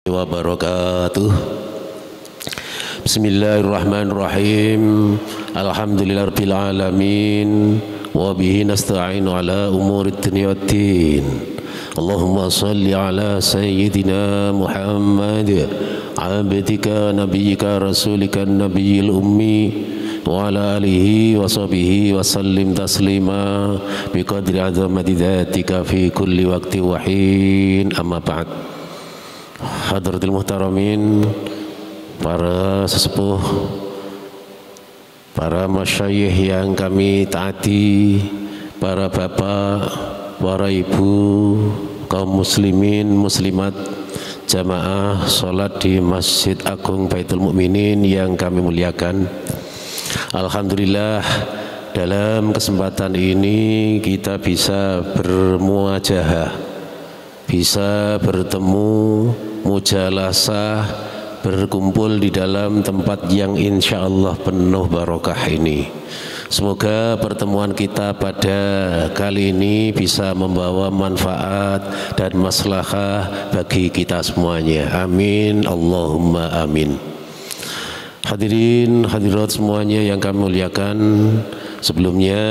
wabarakatuh. Bismillahirrahmanirrahim. Alhamdulillahirabbil alamin wa bihi nasta'inu ala umurid dunya waddin. Allahumma shalli ala sayyidina Muhammad abdika nabiyyika rasulika nabiyil ummi wa ala alihi wa sahbihi wa sallim taslima biqadri azamati dzatika fi kulli waqti wa hin. Amma ba'd. Hadratul muhtaramin, para sesepuh, para masyayikh yang kami taati, para bapak, para ibu, kaum muslimin, muslimat, jamaah sholat di Masjid Agung Baitul Mukminin yang kami muliakan. Alhamdulillah, dalam kesempatan ini kita bisa bermuajahah, bisa bertemu, mujalasah, berkumpul di dalam tempat yang insya Allah penuh barokah ini. Semoga pertemuan kita pada kali ini bisa membawa manfaat dan maslahah bagi kita semuanya. Amin, Allahumma amin. Hadirin hadirat semuanya yang kami muliakan, sebelumnya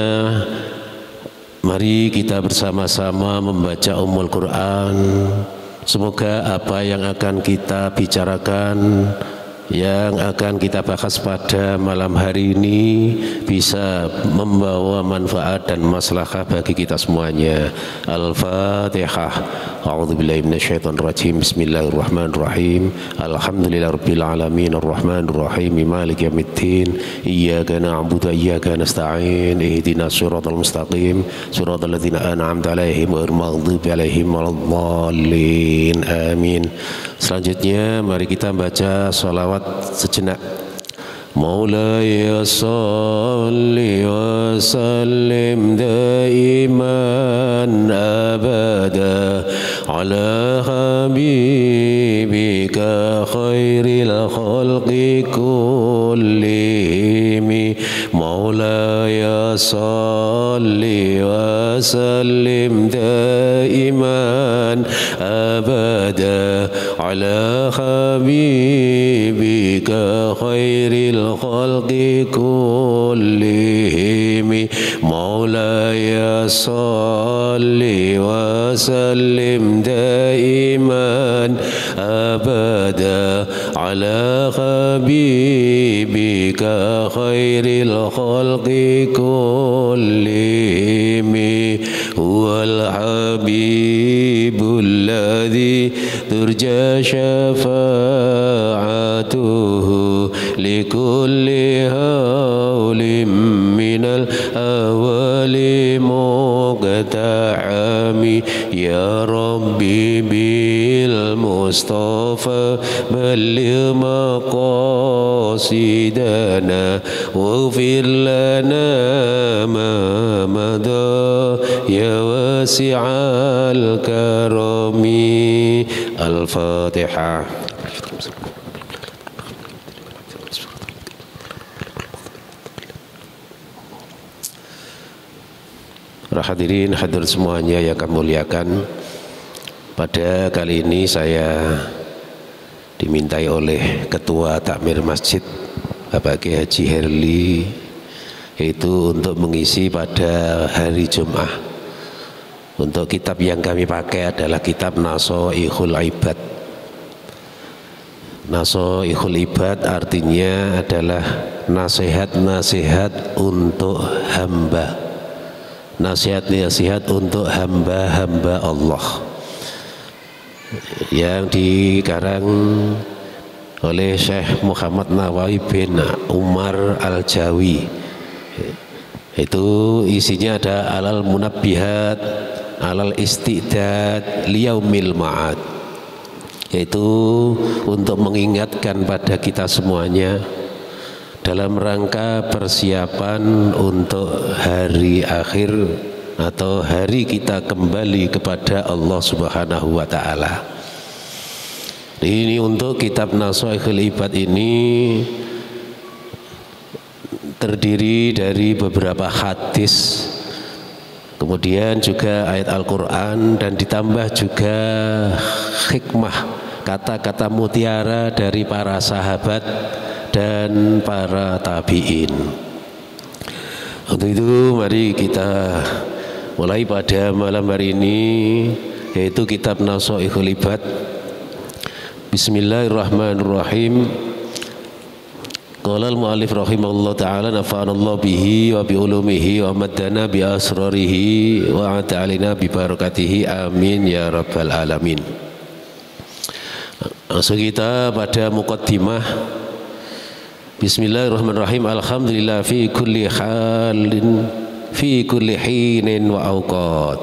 mari kita bersama-sama membaca Ummul Quran. Semoga apa yang akan kita bicarakan, yang akan kita bahas pada malam hari ini bisa membawa manfaat dan maslahah bagi kita semuanya. Al-Fatihah. A'udzubillahi minasyaitonirrajim. Bismillahirrahmanirrahim. Alhamdulillahirabbil alamin arrahmanirrahim maliki yaumiddin. Iyyaka na'budu wa iyyaka nasta'in. Ihdinas siratal mustaqim. Siratal ladzina an'amta 'alaihim ghairil maghdubi 'alaihim waladdallin. Amin. Selanjutnya mari kita baca sholawat sejenak. Maulaya salli wa sallim daiman abada ala habibika khairil khalqi kullihim. Maulaya salli wa sallim daiman abada ala habibika khairil khalqi kullihim. Maulaya salli wa sallim daiman abada ala habibika khairil khalqi kullihim. Huwal habibul ladzi turja syafa'atuhu likulli hawlim minal awali muqta'ami. Ya Rabbi bil Mustafa balligh maqasidana waghfir lana ma madha ya wasi'al karami. Al-Fatihah. Hadirin hadirat semuanya yang kami muliakan, pada kali ini saya dimintai oleh Ketua Takmir Masjid Bapak Kiai Haji Herli itu untuk mengisi pada hari Jumat. Untuk kitab yang kami pakai adalah kitab Nasoihul Ibad. Nasoihul Ibad artinya adalah nasihat-nasihat untuk hamba, nasihat-nasihat untuk hamba-hamba Allah, yang dikarang oleh Syekh Muhammad Nawawi bin Umar Al-Jawi. Itu isinya ada alal munabbihat alal istidad liyaumil ma'ad, yaitu untuk mengingatkan pada kita semuanya dalam rangka persiapan untuk hari akhir atau hari kita kembali kepada Allah Subhanahu wa ta'ala. Ini untuk kitab Nasoihul Ibad ini terdiri dari beberapa hadis, kemudian juga ayat Al-Quran, dan ditambah juga hikmah kata-kata mutiara dari para sahabat dan para tabi'in. Untuk itu mari kita mulai pada malam hari ini, yaitu kitab Nashaikhul Ibad. Bismillahirrahmanirrahim. Qala al-mu'allif rahimahullah ta'ala nafa'anallahu bihi wa bi ulumihi wa maddana bi asrarihi wa ata'alina bi barakatihi amin ya rabbal alamin. Langsung kita pada muqaddimah. Bismillahirrahmanirrahim. Alhamdulillah fi kulli halin fi kulli hinin wa awqat.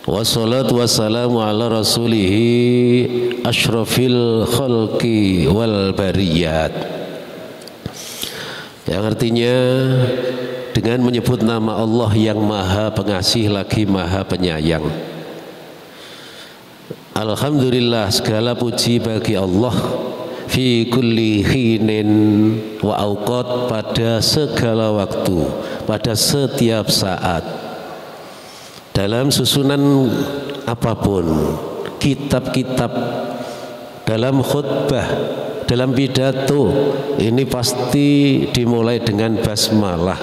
Wassalatu wassalamu ala rasulihi asyrafil khalqi wal bariyat. Yang artinya dengan menyebut nama Allah yang maha pengasih lagi maha penyayang. Alhamdulillah, segala puji bagi Allah fi kulli hinin wa awqat, pada segala waktu, pada setiap saat, dalam susunan apapun, kitab-kitab, dalam khutbah, dalam pidato, ini pasti dimulai dengan basmalah,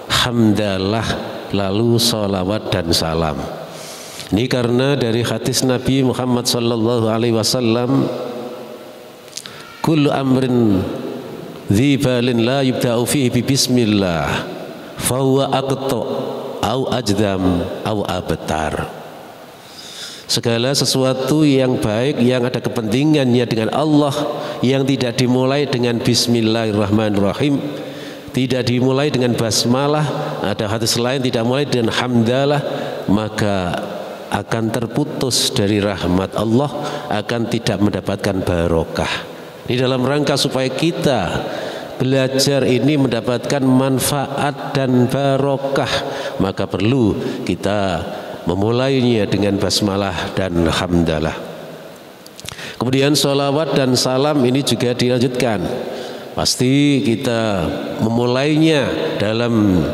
hamdalah, lalu sholawat dan salam. Ini karena dari hadis Nabi Muhammad sallallahu alaihi wasallam, kullu amrin dzibalin la yubda'u fihi bi bismillah fahuwa aqta au ajdam au abtar. Segala sesuatu yang baik yang ada kepentingannya dengan Allah yang tidak dimulai dengan bismillahirrahmanirrahim, tidak dimulai dengan basmalah, ada hadis lain tidak mulai dengan hamdalah, maka akan terputus dari rahmat Allah, akan tidak mendapatkan barokah. Ini dalam rangka supaya kita belajar ini mendapatkan manfaat dan barokah, maka perlu kita memulainya dengan basmalah dan hamdalah. Kemudian sholawat dan salam ini juga dilanjutkan. Pasti kita memulainya dalam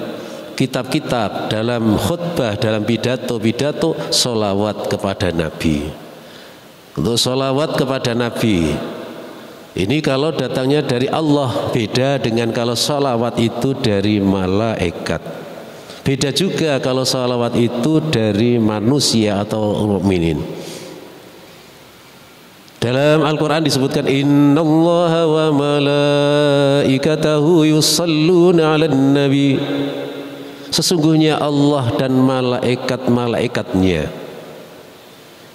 kitab-kitab, dalam khutbah, dalam pidato-pidato, sholawat kepada Nabi. Untuk sholawat kepada Nabi ini kalau datangnya dari Allah, beda dengan kalau sholawat itu dari malaikat. Beda juga kalau sholawat itu dari manusia atau mukminin. Dalam Al-Quran disebutkan, innallaha wa malaikatahu yusalluna 'alan nabi. Sesungguhnya Allah dan malaikat-malaikatnya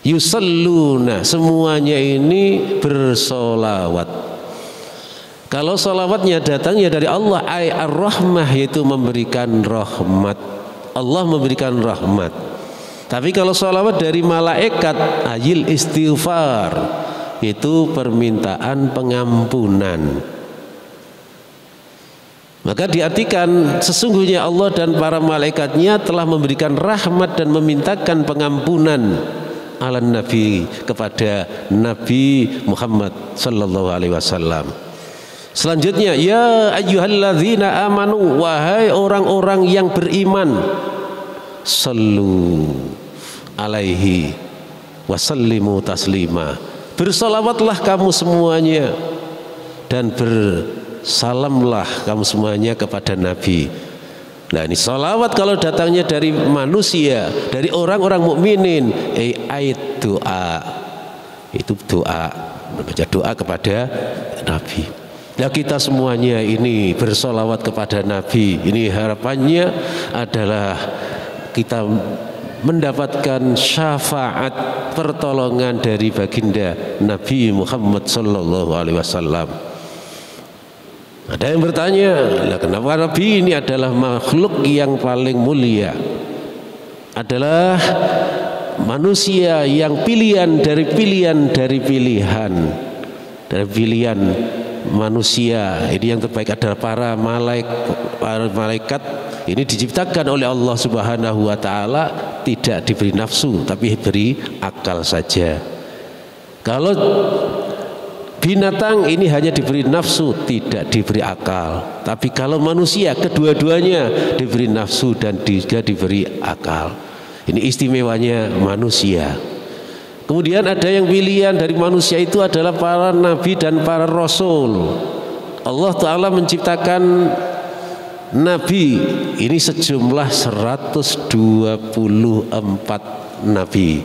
yusalluna, semuanya ini bersolawat. Kalau solawatnya datangnya dari Allah, ay ar-rahmah, yaitu memberikan rahmat. Allah memberikan rahmat. Tapi kalau solawat dari malaikat, ayil istighfar, itu permintaan pengampunan. Maka diartikan sesungguhnya Allah dan para malaikatnya telah memberikan rahmat dan memintakan pengampunan ala Nabi, kepada Nabi Muhammad sallallahu alaihi wasallam. Selanjutnya, ya ayyuhalladzina amanu, wahai orang-orang yang beriman, sallu alaihi wasallimu taslima, bersolawatlah kamu semuanya dan bersalamlah kamu semuanya kepada Nabi. Nah, ini salawat kalau datangnya dari manusia, dari orang-orang mukminin, ayat doa, itu doa, membaca doa kepada Nabi. Nah, kita semuanya ini bersolawat kepada Nabi. Ini harapannya adalah kita mendapatkan syafaat, pertolongan dari baginda Nabi Muhammad sallallahu alaihi wasallam. Ada yang bertanya, kenapa Nabi ini adalah makhluk yang paling mulia, adalah manusia yang pilihan dari pilihan manusia. Ini yang terbaik adalah para malaikat. Ini diciptakan oleh Allah Subhanahu wa taala, tidak diberi nafsu tapi diberi akal saja. Kalau binatang ini hanya diberi nafsu, tidak diberi akal. Tapi kalau manusia, kedua-duanya diberi nafsu dan juga diberi akal. Ini istimewanya manusia. Kemudian ada yang pilihan dari manusia itu adalah para nabi dan para rasul. Allah Ta'ala menciptakan nabi ini sejumlah 124 nabi.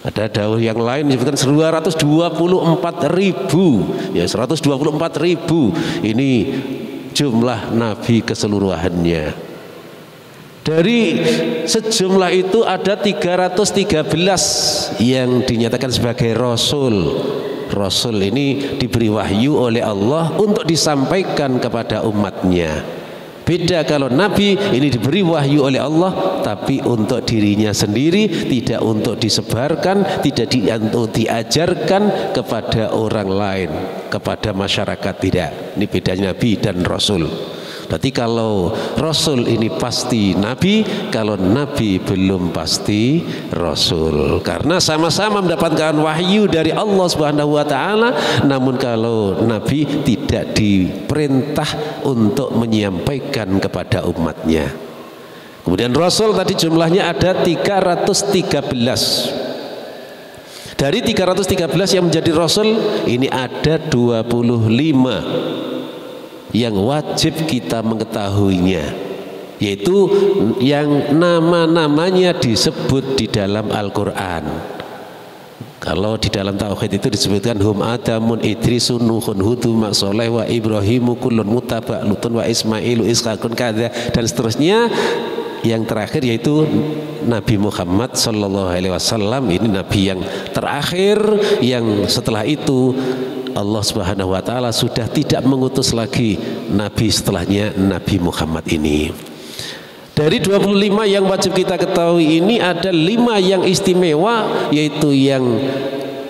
Ada dawuh yang lain menyebutkan 224.000. Ya, 124.000 ini jumlah nabi keseluruhannya. Dari sejumlah itu ada 313 yang dinyatakan sebagai rasul. Rasul ini diberi wahyu oleh Allah untuk disampaikan kepada umatnya. Beda kalau nabi ini diberi wahyu oleh Allah tapi untuk dirinya sendiri, tidak untuk disebarkan, tidak untuk diajarkan kepada orang lain, kepada masyarakat, tidak. Ini bedanya nabi dan rasul. Berarti kalau rasul ini pasti nabi, kalau nabi belum pasti rasul. Karena sama-sama mendapatkan wahyu dari Allah Subhanahu wa taala, namun kalau nabi tidak diperintah untuk menyampaikan kepada umatnya. Kemudian rasul tadi jumlahnya ada 313. Dari 313 yang menjadi rasul ini ada 25 yang wajib kita mengetahuinya, yaitu yang nama-namanya disebut di dalam Al-Quran. Kalau di dalam tauhid itu disebutkan hum Adamun, Idrisun, Nuhun, Hudum, Soleh, wa Ibrahimu, Kulun, Mutaba, Lutun, wa Ismailu, Ishaqun, kada, dan seterusnya. Yang terakhir yaitu Nabi Muhammad Sallallahu Alaihi Wasallam. Ini Nabi yang terakhir, yang setelah itu Allah Subhanahu wa taala sudah tidak mengutus lagi nabi setelahnya Nabi Muhammad ini. Dari 25 yang wajib kita ketahui ini ada 5 yang istimewa, yaitu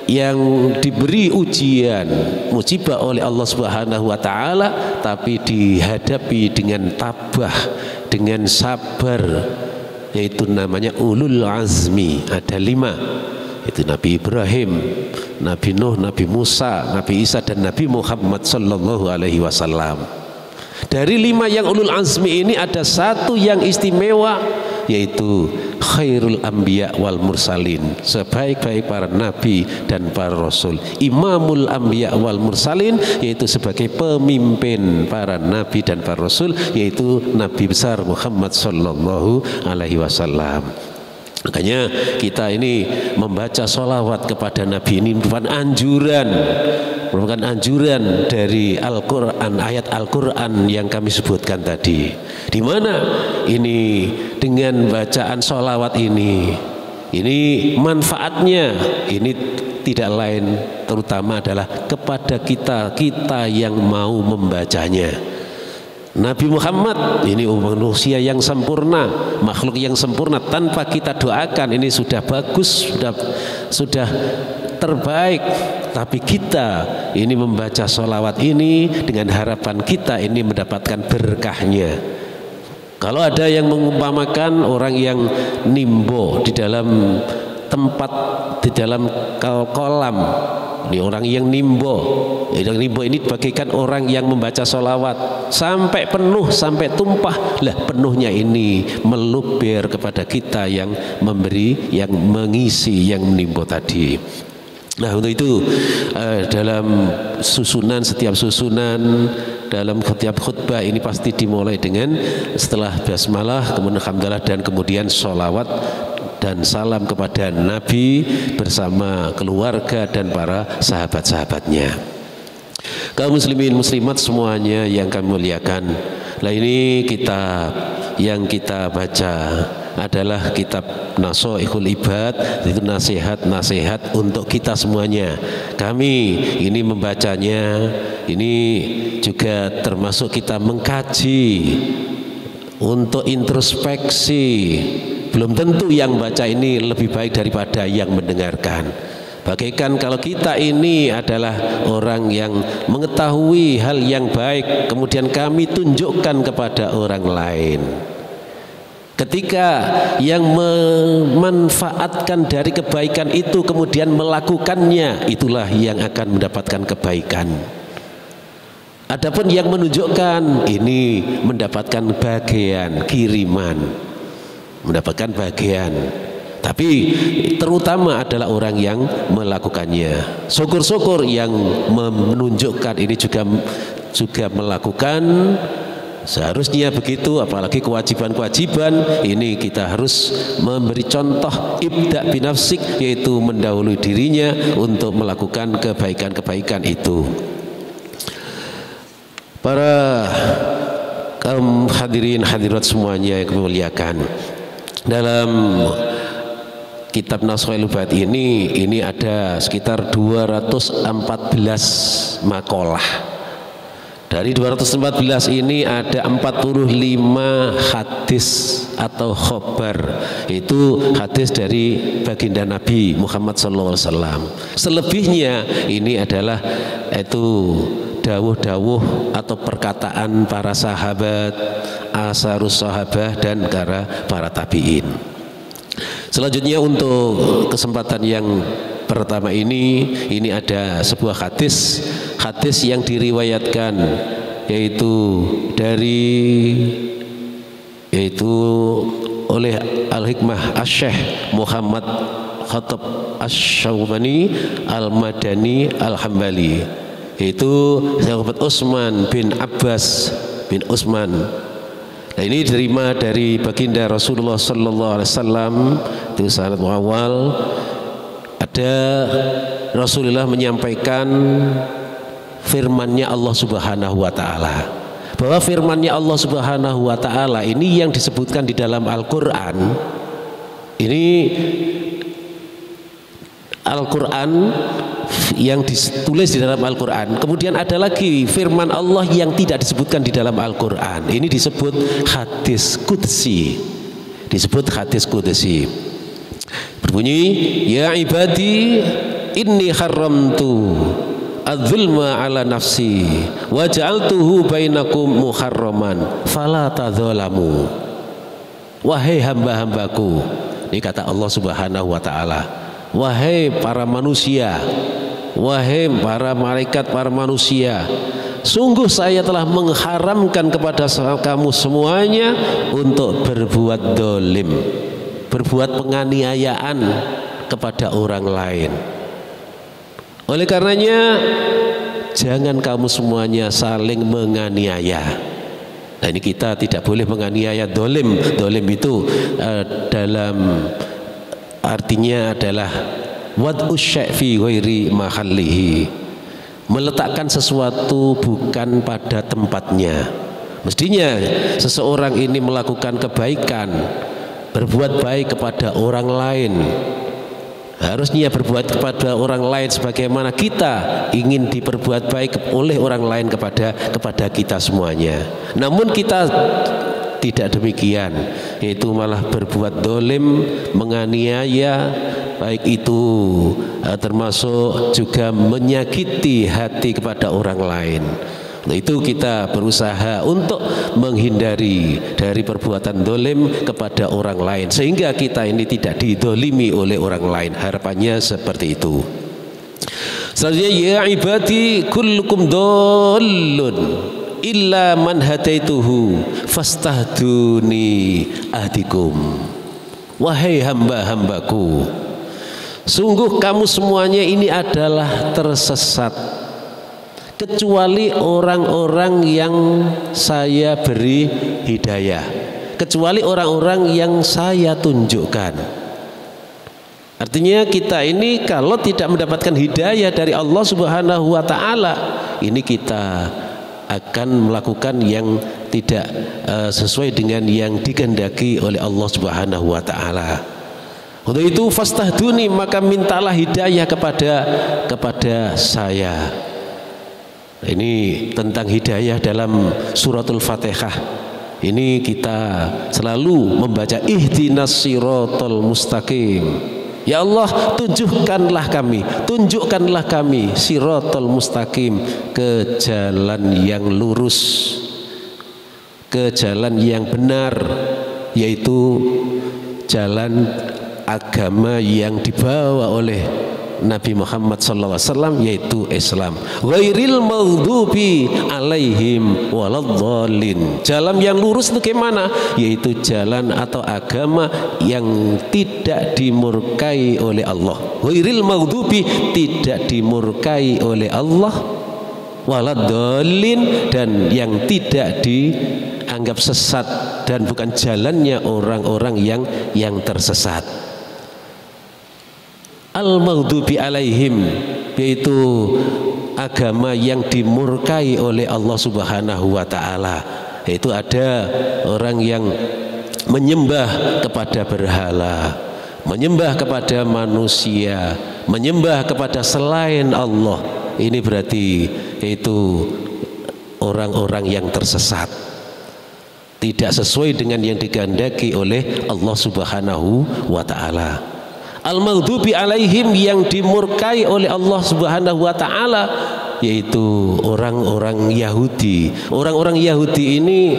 yang diberi ujian musibah oleh Allah Subhanahu wa taala tapi dihadapi dengan tabah, dengan sabar, yaitu namanya ulul azmi. Ada 5. Itu Nabi Ibrahim, Nabi Nuh, Nabi Musa, Nabi Isa, dan Nabi Muhammad Sallallahu Alaihi Wasallam. Dari 5 yang ulul azmi ini ada 1 yang istimewa, yaitu khairul anbiya wal mursalin, sebaik-baik para nabi dan para rasul. Imamul anbiya wal mursalin, yaitu sebagai pemimpin para nabi dan para rasul, yaitu Nabi besar Muhammad Sallallahu Alaihi Wasallam. Makanya kita ini membaca sholawat kepada Nabi ini merupakan anjuran dari Al-Quran, ayat Al-Quran yang kami sebutkan tadi. Di mana ini dengan bacaan sholawat ini manfaatnya ini tidak lain terutama adalah kepada kita yang mau membacanya. Nabi Muhammad ini manusia yang sempurna, makhluk yang sempurna, tanpa kita doakan ini sudah bagus, sudah terbaik. Tapi kita ini membaca sholawat ini dengan harapan kita ini mendapatkan berkahnya. Kalau ada yang mengumpamakan orang yang nimbo di dalam tempat, di dalam kolam, ini orang yang nimbo. Yang nimbo ini bagaikan orang yang membaca sholawat sampai penuh, sampai tumpah. Lah penuhnya ini meluber kepada kita yang memberi, yang mengisi, yang nimbo tadi. Nah untuk itu dalam setiap susunan dalam setiap khutbah ini pasti dimulai dengan setelah basmalah, kemudian hamdalah, dan kemudian sholawat dan salam kepada Nabi bersama keluarga dan para sahabat-sahabatnya. Kaum muslimin muslimat semuanya yang kami muliakan, lah ini kitab yang kita baca adalah kitab Nashaikhul Ibad, itu nasihat-nasihat untuk kita semuanya. Kami ini membacanya ini juga termasuk kita mengkaji untuk introspeksi. Belum tentu yang baca ini lebih baik daripada yang mendengarkan. Bagaikan kalau kita ini adalah orang yang mengetahui hal yang baik, kemudian kami tunjukkan kepada orang lain. Ketika yang memanfaatkan dari kebaikan itu kemudian melakukannya, itulah yang akan mendapatkan kebaikan. Adapun yang menunjukkan ini mendapatkan bagian kiriman, mendapatkan bagian. Tapi terutama adalah orang yang melakukannya. Syukur-syukur yang menunjukkan ini juga melakukan. Seharusnya begitu, apalagi kewajiban-kewajiban ini kita harus memberi contoh ibda binafsik, yaitu mendahului dirinya untuk melakukan kebaikan-kebaikan itu. Para kaum hadirin hadirat semuanya yang kemuliakan, dalam kitab Nashkhul Ubaid ini ada sekitar 214 makalah. Dari 214 ini ada 45 hadis atau khobar, itu hadis dari baginda Nabi Muhammad SAW. Selebihnya ini adalah itu dawuh-dawuh atau perkataan para sahabat, asarus sahabah dan para tabi'in. Selanjutnya untuk kesempatan yang pertama ini ada sebuah hadis yang diriwayatkan yaitu oleh Al-Hikmah Asy-Syaikh Muhammad Khattab Asy-Syaubani Al-Madani Al-Hambali, yaitu sahabat Utsman bin Abbas bin Utsman. Nah, ini diterima dari baginda Rasulullah sallallahu alaihi wasallam. Itu sanad awal. Ada Rasulullah menyampaikan firman-Nya Allah Subhanahu wa taala. Bahwa firman-Nya Allah Subhanahu wa taala ini yang disebutkan di dalam Al-Qur'an. Ini Al-Qur'an yang ditulis di dalam Al-Quran. Kemudian ada lagi firman Allah yang tidak disebutkan di dalam Al-Quran. Ini disebut hadis qudsi. Berbunyi, ya ibadi inni haramtu adzulma ala nafsi wa ja'altuhu bainakum muharraman fala tadzalamu. Wahai hamba-hambaku, ini kata Allah Subhanahu wa taala, wahai para manusia, wahai para malaikat, para manusia, sungguh saya telah mengharamkan kepada kamu semuanya untuk berbuat dolim, berbuat penganiayaan kepada orang lain. Oleh karenanya jangan kamu semuanya saling menganiaya. Nah, ini kita tidak boleh menganiaya dolim. Dolim itu dalam artinya adalah wad'u syai' fi ghairi mahallihi, meletakkan sesuatu bukan pada tempatnya. Mestinya seseorang ini melakukan kebaikan, berbuat baik kepada orang lain, harusnya berbuat kepada orang lain sebagaimana kita ingin diperbuat baik oleh orang lain kepada kita semuanya. Namun kita tidak demikian, yaitu malah berbuat dolim, menganiaya, baik itu termasuk juga menyakiti hati kepada orang lain. Nah, itu kita berusaha untuk menghindari dari perbuatan dolim kepada orang lain, sehingga kita ini tidak didolimi oleh orang lain. Harapannya seperti itu. Selanjutnya, ya ibadi kullukum dallun illa man hadaituhu fastahduni ahdikum. Wahai hamba-hambaku, sungguh kamu semuanya ini adalah tersesat, kecuali orang-orang yang saya beri hidayah, kecuali orang-orang yang saya tunjukkan. Artinya kita ini kalau tidak mendapatkan hidayah dari Allah Subhanahu wa taala, ini kita akan melakukan yang tidak sesuai dengan yang dikehendaki oleh Allah Subhanahu wa taala. Untuk itu fastahduni, maka mintalah hidayah kepada saya. Ini tentang hidayah dalam suratul Fatihah. Ini kita selalu membaca ihdinas siratal mustaqim. Ya Allah, tunjukkanlah kami siratal mustaqim, ke jalan yang lurus, ke jalan yang benar, yaitu jalan agama yang dibawa oleh Nabi Muhammad SAW, yaitu Islam. Ghairil maghdubi alaihim waladdallin. Jalan yang lurus itu gimana? Yaitu jalan atau agama yang tidak dimurkai oleh Allah. Ghairil maghdubi, tidak dimurkai oleh Allah, waladdallin, dan yang tidak dianggap sesat dan bukan jalannya orang-orang yang tersesat. Al-maghdubi alaihim, yaitu agama yang dimurkai oleh Allah Subhanahu wa taala. Yaitu ada orang yang menyembah kepada berhala, menyembah kepada manusia, menyembah kepada selain Allah. Ini berarti yaitu orang-orang yang tersesat, tidak sesuai dengan yang digandaki oleh Allah Subhanahu wa taala. Al-maghdubi alaihim, yang dimurkai oleh Allah Subhanahu wa taala, yaitu orang-orang Yahudi. Orang-orang Yahudi ini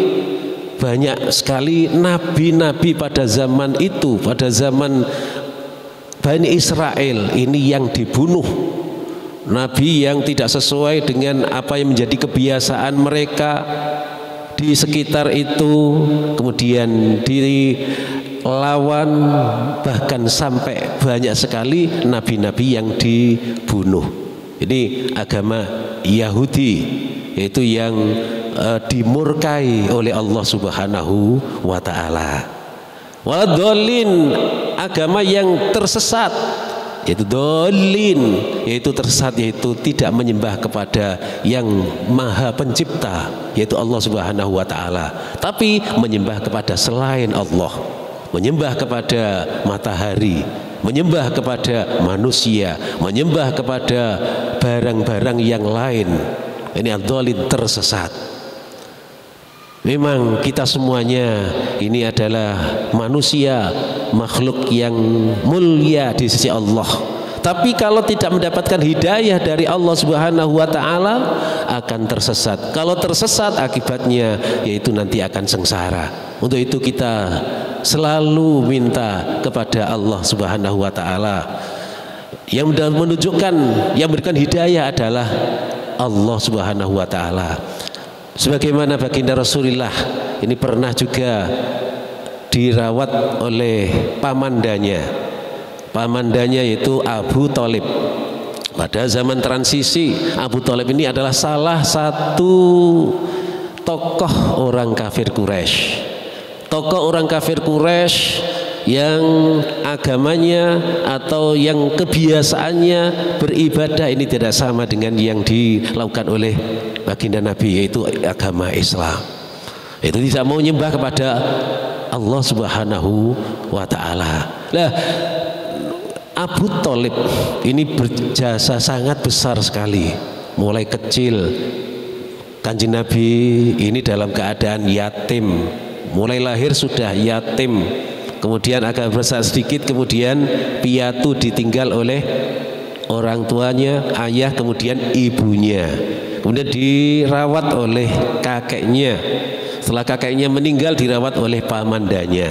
banyak sekali nabi-nabi pada zaman itu, pada zaman Bani Israel ini yang dibunuh. Nabi yang tidak sesuai dengan apa yang menjadi kebiasaan mereka di sekitar itu, kemudian dilawan, bahkan sampai banyak sekali nabi-nabi yang dibunuh. Ini agama Yahudi, yaitu yang dimurkai oleh Allah Subhanahu wa taala. Waladhdallin, agama yang tersesat, yaitu dolin, yaitu tersesat, yaitu tidak menyembah kepada yang maha pencipta, yaitu Allah Subhanahu wa taala, tapi menyembah kepada selain Allah, menyembah kepada matahari, menyembah kepada manusia, menyembah kepada barang-barang yang lain. Ini ad-dolin, tersesat. Memang kita semuanya ini adalah manusia, makhluk yang mulia di sisi Allah. Tapi kalau tidak mendapatkan hidayah dari Allah Subhanahu wa taala, akan tersesat. Kalau tersesat, akibatnya yaitu nanti akan sengsara. Untuk itu kita selalu minta kepada Allah Subhanahu wa taala. Yang menunjukkan, yang memberikan hidayah adalah Allah Subhanahu wa taala. Sebagaimana baginda Rasulullah ini pernah juga dirawat oleh pamandanya. Pamandanya yaitu Abu Thalib. Pada zaman transisi, Abu Thalib ini adalah salah satu tokoh orang kafir Quraisy. Tokoh orang kafir Quraisy yang agamanya atau yang kebiasaannya beribadah ini tidak sama dengan yang dilakukan oleh baginda Nabi, yaitu agama Islam. Itu tidak mau menyembah kepada Allah Subhanahu wa taala. Nah, Abu Thalib ini berjasa sangat besar sekali. Mulai kecil Kanjeng Nabi ini dalam keadaan yatim, mulai lahir sudah yatim. Kemudian agak besar sedikit, kemudian piatu, ditinggal oleh orang tuanya, ayah, kemudian ibunya. Kemudian dirawat oleh kakeknya. Setelah kakeknya meninggal, dirawat oleh pamandanya.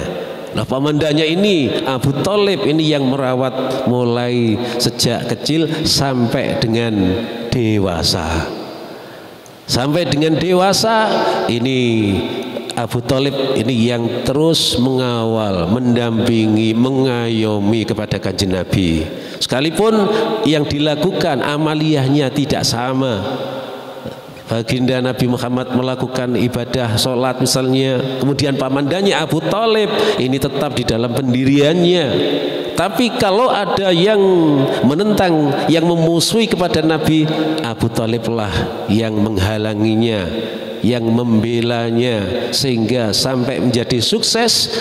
Nah, pamandanya ini Abu Thalib ini yang merawat mulai sejak kecil sampai dengan dewasa. Sampai dengan dewasa ini Abu Thalib ini yang terus mengawal, mendampingi, mengayomi kepada Kanjeng Nabi. Sekalipun yang dilakukan amaliyahnya tidak sama. Baginda Nabi Muhammad melakukan ibadah sholat misalnya, kemudian pamandanya Abu Thalib ini tetap di dalam pendiriannya. Tapi kalau ada yang menentang, yang memusuhi kepada Nabi, Abu Thalib lah yang menghalanginya, yang membelanya, sehingga sampai menjadi sukses.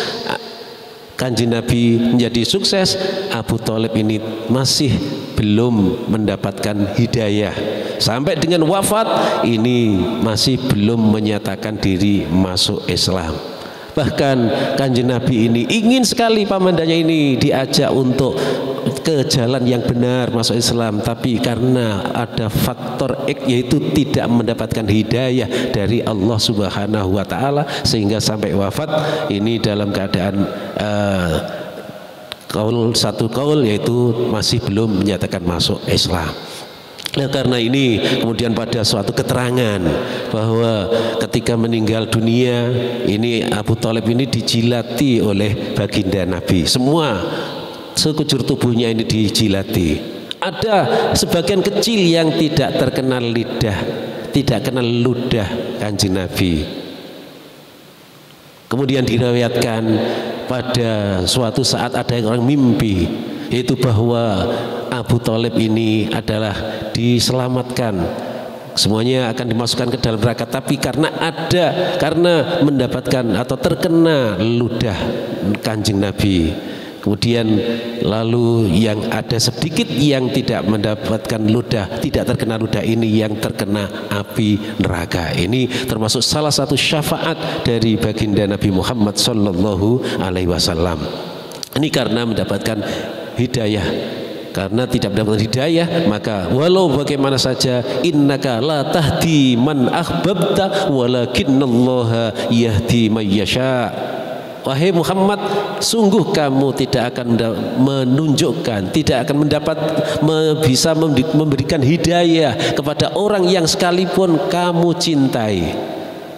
Kanjeng Nabi menjadi sukses, Abu Thalib ini masih belum mendapatkan hidayah. Sampai dengan wafat ini masih belum menyatakan diri masuk Islam. Bahkan Kanjeng Nabi ini ingin sekali pamandanya ini diajak untuk ke jalan yang benar, masuk Islam, tapi karena ada faktor X, yaitu tidak mendapatkan hidayah dari Allah Subhanahu wa taala, sehingga sampai wafat ini dalam keadaan Satu kaul yaitu masih belum menyatakan masuk Islam. Nah, karena ini kemudian pada suatu keterangan bahwa ketika meninggal dunia ini Abu Thalib ini dijilati oleh baginda Nabi. Semua sekujur tubuhnya ini dijilati. Ada sebagian kecil yang tidak terkenal lidah, tidak kenal ludah Kanjeng Nabi. Kemudian diriwayatkan pada suatu saat ada orang mimpi, yaitu bahwa Abu Thalib ini adalah diselamatkan, semuanya akan dimasukkan ke dalam neraka, tapi karena mendapatkan atau terkena ludah Kanjeng Nabi, kemudian lalu yang ada sedikit yang tidak mendapatkan ludah, tidak terkena ludah ini yang terkena api neraka. Ini termasuk salah satu syafaat dari baginda Nabi Muhammad sallallahu alaihi wasallam. Ini karena mendapatkan hidayah. Karena tidak mendapatkan hidayah, maka walau bagaimana saja, innaka la tahdi man ahbabta walakinnallaha yahdi may yasha. Wahai Muhammad, sungguh kamu tidak akan menunjukkan, tidak akan bisa memberikan hidayah kepada orang yang sekalipun kamu cintai.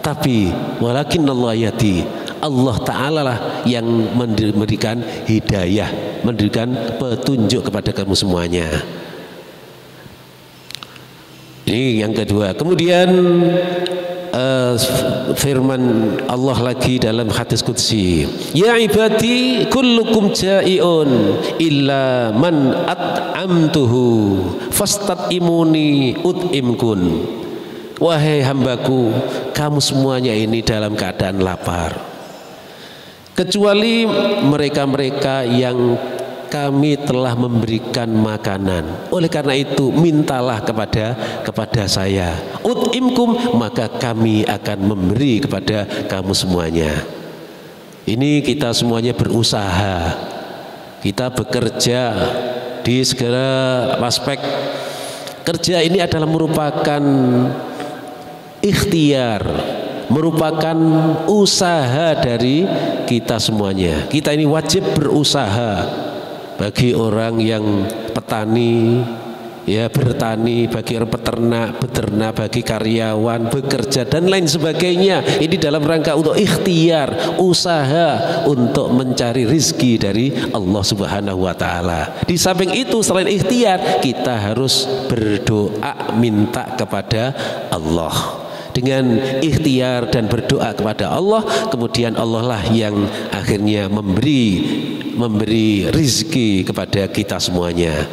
Tapi walakinnallaha yahdi, Allah Ta'ala lah yang memberikan hidayah, memberikan petunjuk kepada kamu semuanya. Ini yang kedua. Kemudian firman Allah lagi dalam hadis qudsi, ya ibadi kullukum ja'iun illa man at'amtuhu fastat'imuni ut'imkun. Wahai hambaku, kamu semuanya ini dalam keadaan lapar, kecuali mereka-mereka yang kami telah memberikan makanan. Oleh karena itu mintalah kepada saya. Ut'imkum, maka kami akan memberi kepada kamu semuanya. Ini kita semuanya berusaha, kita bekerja di segala aspek. Kerja ini adalah merupakan ikhtiar, merupakan usaha dari kita semuanya. Kita ini wajib berusaha. Bagi orang yang petani, ya bertani, bagi orang beternak, bagi karyawan bekerja dan lain sebagainya. Ini dalam rangka untuk ikhtiar, usaha untuk mencari rizki dari Allah Subhanahu wa Ta'ala. Di samping itu, selain ikhtiar, kita harus berdoa minta kepada Allah. Dengan ikhtiar dan berdoa kepada Allah, kemudian Allah lah yang akhirnya memberi rizki kepada kita semuanya.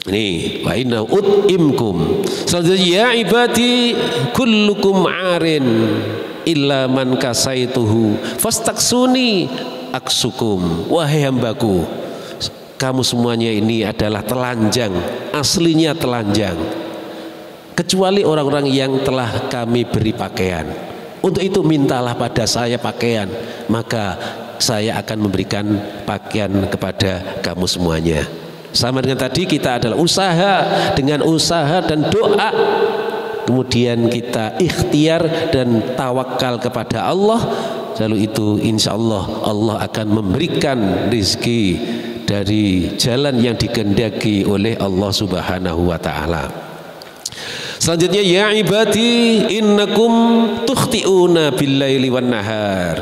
Ini wa inna ut'imkum. Selanjutnya, ya ibadi kullukum arin illa man kasaituhu fastaksuni aksukum. Wahai hambaku, kamu semuanya ini adalah telanjang, aslinya telanjang, kecuali orang-orang yang telah kami beri pakaian. Untuk itu mintalah pada saya pakaian, maka saya akan memberikan pakaian kepada kamu semuanya. Sama dengan tadi, kita adalah usaha, dengan usaha dan doa, kemudian kita ikhtiar dan tawakal kepada Allah. Lalu itu insya Allah Allah akan memberikan rizki dari jalan yang dikehendaki oleh Allah Subhanahu wa Ta'ala. Selanjutnya, ya ibadi innakum tukhti'una bil-laili wan nahar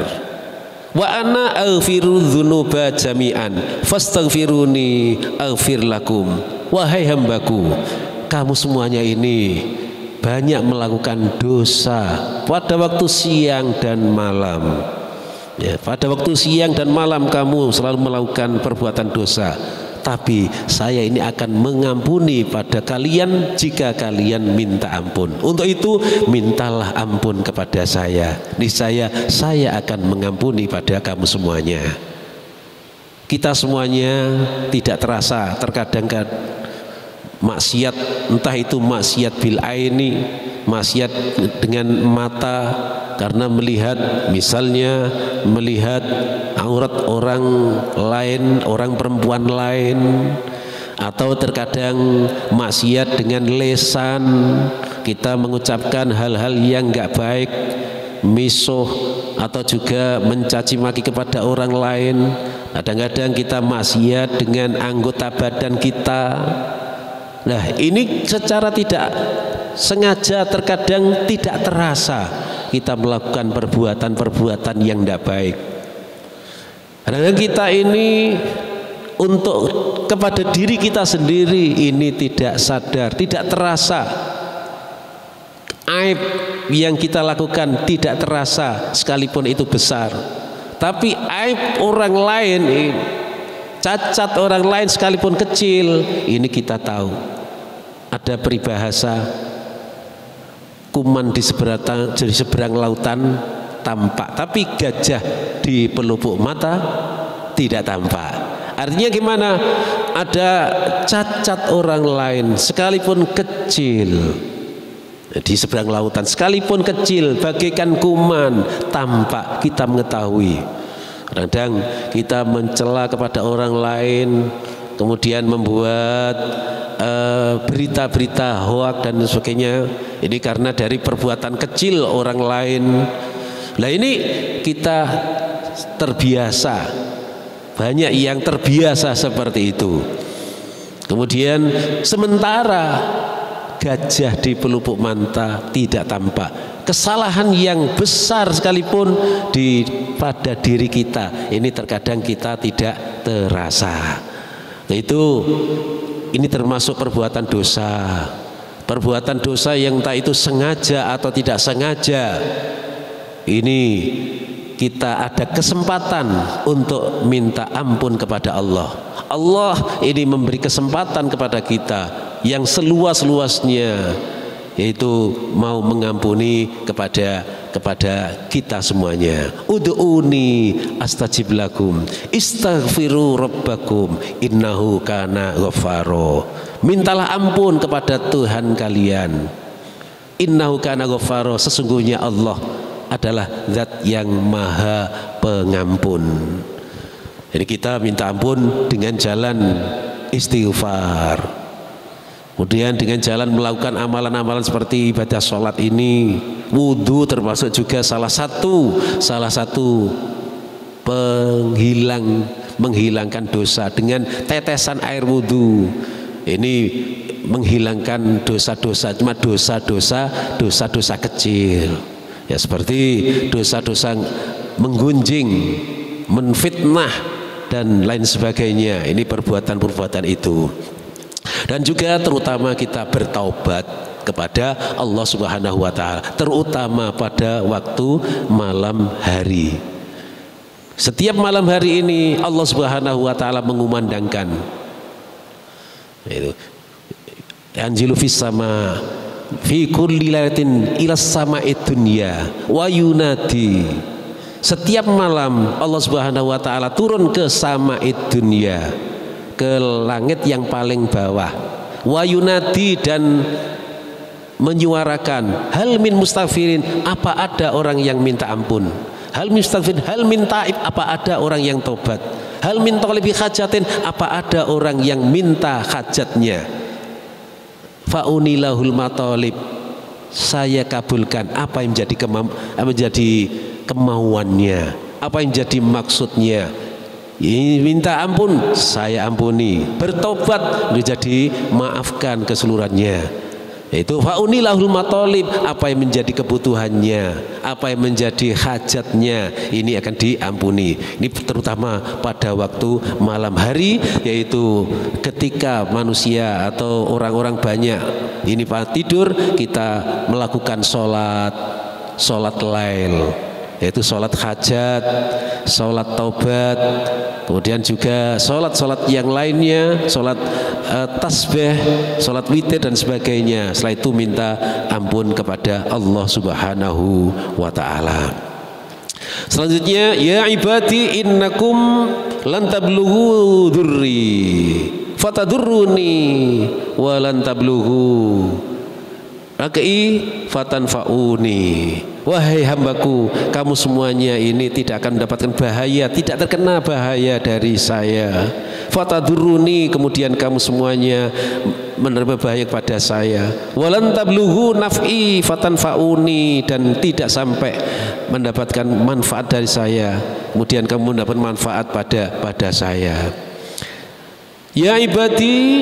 wa ana aghfiru dzunuba jami'an fastaghfiruni aghfir lakum. Wahai hambaku, kamu semuanya ini banyak melakukan dosa pada waktu siang dan malam. Ya, pada waktu siang dan malam kamu selalu melakukan perbuatan dosa. Tapi saya ini akan mengampuni pada kalian jika kalian minta ampun. Untuk itu mintalah ampun kepada saya. Niscaya saya akan mengampuni pada kamu semuanya. Kita semuanya tidak terasa, terkadang maksiat, entah itu maksiat bil aini, maksiat dengan mata, karena melihat, misalnya melihat aurat orang lain, orang perempuan lain, atau terkadang maksiat dengan lisan, kita mengucapkan hal-hal yang enggak baik, misuh atau juga mencaci maki kepada orang lain. Kadang-kadang kita maksiat dengan anggota badan kita. Nah, ini secara tidak sengaja, terkadang tidak terasa kita melakukan perbuatan-perbuatan yang tidak baik. Kadang-kadang kita ini untuk kepada diri kita sendiri ini tidak sadar, tidak terasa. Aib yang kita lakukan tidak terasa sekalipun itu besar. Tapi aib orang lain, cacat orang lain sekalipun kecil, ini kita tahu. Ada peribahasa, kuman di seberang lautan tampak, tapi gajah di pelupuk mata tidak tampak. Artinya gimana? Ada cacat orang lain sekalipun kecil di seberang lautan, sekalipun kecil bagaikan kuman, tampak, kita mengetahui. Kadang kita mencela kepada orang lain, kemudian membuat berita-berita hoak dan sebagainya. Ini karena dari perbuatan kecil orang lain. Nah, ini kita terbiasa, banyak yang terbiasa seperti itu. Kemudian sementara gajah di pelupuk mata tidak tampak. Kesalahan yang besar sekalipun pada diri kita, ini terkadang kita tidak terasa. Ini termasuk perbuatan dosa. Perbuatan dosa yang entah itu sengaja atau tidak sengaja. Ini kita ada kesempatan untuk minta ampun kepada Allah. Allah ini memberi kesempatan kepada kita yang seluas-luasnya, yaitu mau mengampuni kepada kita semuanya. Ud'uni astajib lakum, istaghfiru rabbakum innahu kana ghaffaro. Mintalah ampun kepada Tuhan kalian. Innahu kana ghaffaro, sesungguhnya Allah adalah zat yang maha pengampun. Jadi kita minta ampun dengan jalan istighfar, kemudian dengan jalan melakukan amalan-amalan seperti ibadah sholat ini. Wudhu termasuk juga salah satu menghilangkan dosa. Dengan tetesan air wudhu ini menghilangkan dosa-dosa, cuma dosa-dosa kecil. Ya, seperti dosa-dosa menggunjing, menfitnah dan lain sebagainya. Ini perbuatan-perbuatan itu. Dan juga terutama kita bertaubat kepada Allah Subhanahu wa taala, terutama pada waktu malam hari. Setiap malam hari ini Allah Subhanahu wa taala mengumandangkan itu anzilu fis sama fi kulli lailatin ilas sama'id dunya wa yunadi. Setiap malam Allah Subhanahu wa taala turun ke sama'id dunya, ke langit yang paling bawah. Wa yunadi, dan menyuarakan, hal min mustaghfirin, apa ada orang yang minta ampun. Hal min mustaghfirin, hal min taib, apa ada orang yang tobat. Hal min talibi hajatin, apa ada orang yang minta hajatnya. Fa'unilahul matalib, saya kabulkan apa yang menjadi kemauannya, apa yang jadi maksudnya. Minta ampun, saya ampuni. Bertobat, menjadi maafkan keseluruhannya. Itu fa'unilahul matalib, apa yang menjadi kebutuhannya, apa yang menjadi hajatnya, ini akan diampuni. Ini terutama pada waktu malam hari, yaitu ketika manusia atau orang-orang banyak ini pada tidur, kita melakukan sholat lail, yaitu sholat hajat, sholat taubat, kemudian juga sholat yang lainnya, sholat tasbih, sholat witir dan sebagainya. Setelah itu minta ampun kepada Allah Subhanahu wa ta'ala. Selanjutnya, ya ibadi innakum lan tablughu durri fatadurruni wa lan tablughu rakai fatanfauni. Wahai hambaku, kamu semuanya ini tidak akan mendapatkan bahaya, tidak terkena bahaya dari saya. Fataduruni, kemudian kamu semuanya menerima bahaya kepada saya. Walan tablughu naf'i fatanfa'uni, dan tidak sampai mendapatkan manfaat dari saya, kemudian kamu mendapat manfaat pada saya. Ya ibadi,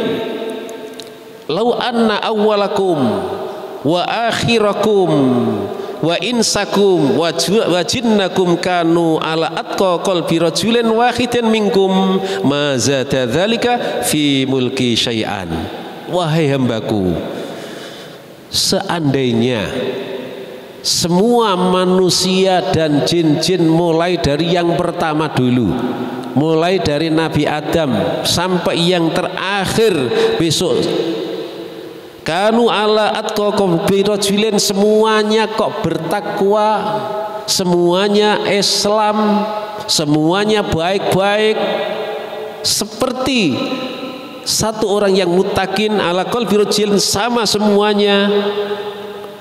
lau anna awwalakum wa akhirakum wa insakum wa jinnakum kanu ala atqa qalbi rajulin wahidin minkum ma zada dzalika fi mulki syai'an. Wahai hambaku, seandainya semua manusia dan jin-jin mulai dari yang pertama dulu, mulai dari Nabi Adam sampai yang terakhir besok, kanu ala atqakum birajulin, semuanya kok bertakwa, semuanya Islam, semuanya baik-baik, seperti satu orang yang mutakin ala qalbi rajulin, sama semuanya,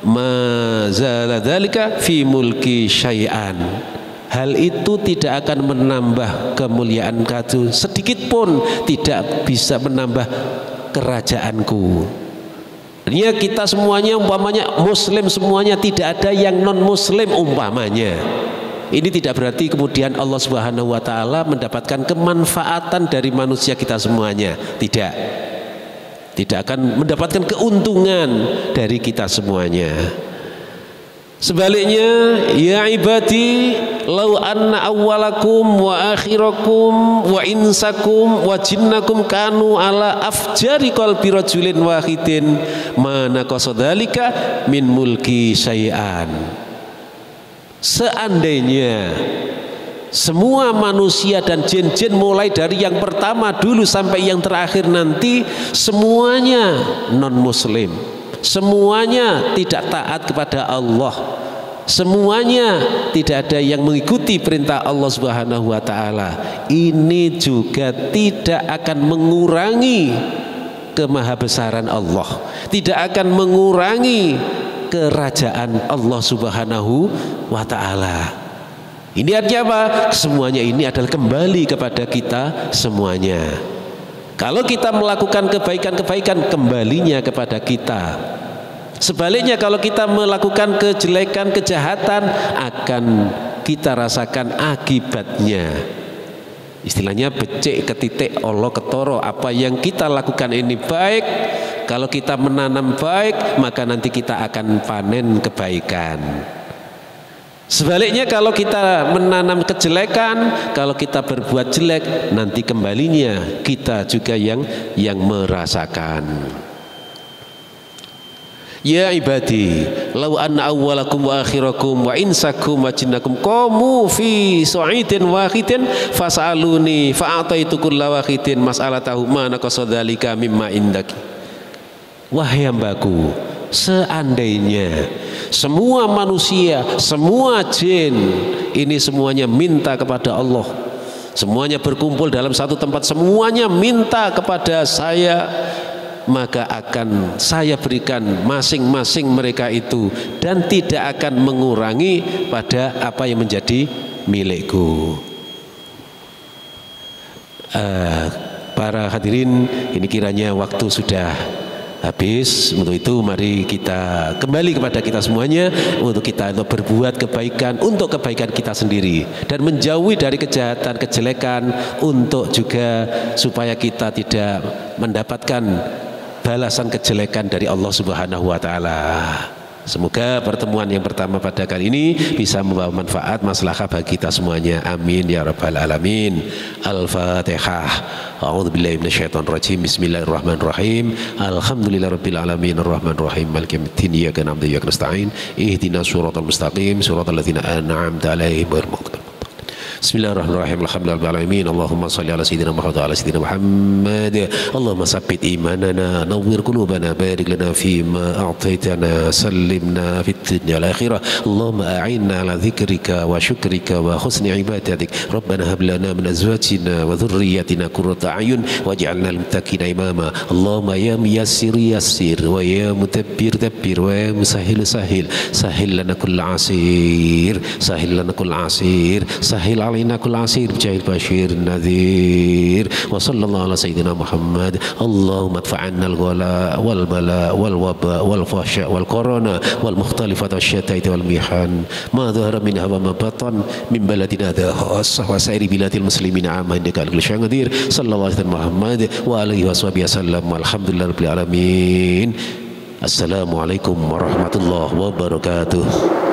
mazala dzalika fi mulki syai'an, hal itu tidak akan menambah kemuliaan katu sedikit pun, tidak bisa menambah kerajaanku. Artinya kita semuanya umpamanya muslim semuanya, tidak ada yang non muslim umpamanya. Ini tidak berarti kemudian Allah Subhanahu wa taala mendapatkan kemanfaatan dari manusia kita semuanya. Tidak akan mendapatkan keuntungan dari kita semuanya. Sebaliknya, ya ibadi, lau anna awwalakum wa akhirakum wa insakum wa jinnakum kanu ala afjari qalbi rajulin wahidin ma naqasa dzalika min mulki syai'an. Seandainya semua manusia dan jin-jin mulai dari yang pertama dulu sampai yang terakhir nanti semuanya non muslim, semuanya tidak taat kepada Allah, semuanya tidak ada yang mengikuti perintah Allah Subhanahu wa taala, ini juga tidak akan mengurangi kemahabesaran Allah, tidak akan mengurangi kerajaan Allah Subhanahu wa taala. Ini artinya apa? Semuanya ini adalah kembali kepada kita semuanya. Kalau kita melakukan kebaikan-kebaikan, kembalinya kepada kita. Sebaliknya kalau kita melakukan kejelekan, kejahatan, akan kita rasakan akibatnya. Istilahnya becek ketitik Allah ketoro. Apa yang kita lakukan ini baik, kalau kita menanam baik, maka nanti kita akan panen kebaikan. Sebaliknya kalau kita menanam kejelekan, kalau kita berbuat jelek, nanti kembalinya kita juga yang merasakan. Ya ibadi, lau anna awwalakum wa akhirakum wa insakum wa jinnakum qamu fi su'idin wahidin fas'aluni fa'ataitu kulla wahidin mas'alatahu ma naqasa dzalika mimma indaki. Wahai hambaku, seandainya semua manusia, semua jin ini semuanya minta kepada Allah, semuanya berkumpul dalam satu tempat, semuanya minta kepada saya, maka akan saya berikan masing-masing mereka itu dan tidak akan mengurangi pada apa yang menjadi milikku. Para hadirin, ini kiranya waktu sudah habis. Untuk itu mari kita kembali kepada kita semuanya, untuk kita berbuat kebaikan untuk kebaikan kita sendiri dan menjauhi dari kejahatan, kejelekan, untuk juga supaya kita tidak mendapatkan balasan kejelekan dari Allah Subhanahu wa taala. Semoga pertemuan yang pertama pada kali ini bisa membawa manfaat maslahah bagi kita semuanya. Amin ya rabbal alamin. Al-Fatihah. A'udzubillahi minasyaitonir rajim. Bismillahirrahmanirrahim. Alhamdulillahirabbil alamin arrahmanir rahim maliki yaumiddin iyyaka na'budu wa iyyaka nasta'in ihdinas siratal mustaqim siratal ladzina an'amta 'alaihim ghairil maghdubi. Bismillahirrahmanirrahim. Alhamdulillahirabbil alamin. Allahumma shalli ala sayyidina Muhammad wa ala sayyidina Muhammad. Allahumma sabbit imanana, nawwir qulubana, barik lana fi ma a'taitana, sallimna fit dunya wal akhirah. Allahumma a'inna ala dzikrika wa syukrika wa husni ibadatik. Rabbana hab lana min azwajina wa dhurriyyatina qurrata a'yun waj'alna lil muttaqina imama. Allahumma ya muyassir yassir wa ya mutabbir dabbir wa ya musahhil sahhil, sahhil lana kull asir, sahhil lana kull asir, sahhil علينا كل عسير بجاه البشير النذير وصلى الله على سيدنا محمد. اللهم ادفع عنا الغلاء والبلاء والوباء والفحشاء والكورونا والمختلفات والشتات والمحن ما ظهر منها وما بطن من بلدنا هذا خاصة وسائر بلاد المسلمين عامة إنك على كل شيء قدير. صلى الله عليه محمد وعليه وصحبه وسلم والحمد لله رب العالمين. Assalamualaikum warahmatullahi wabarakatuh.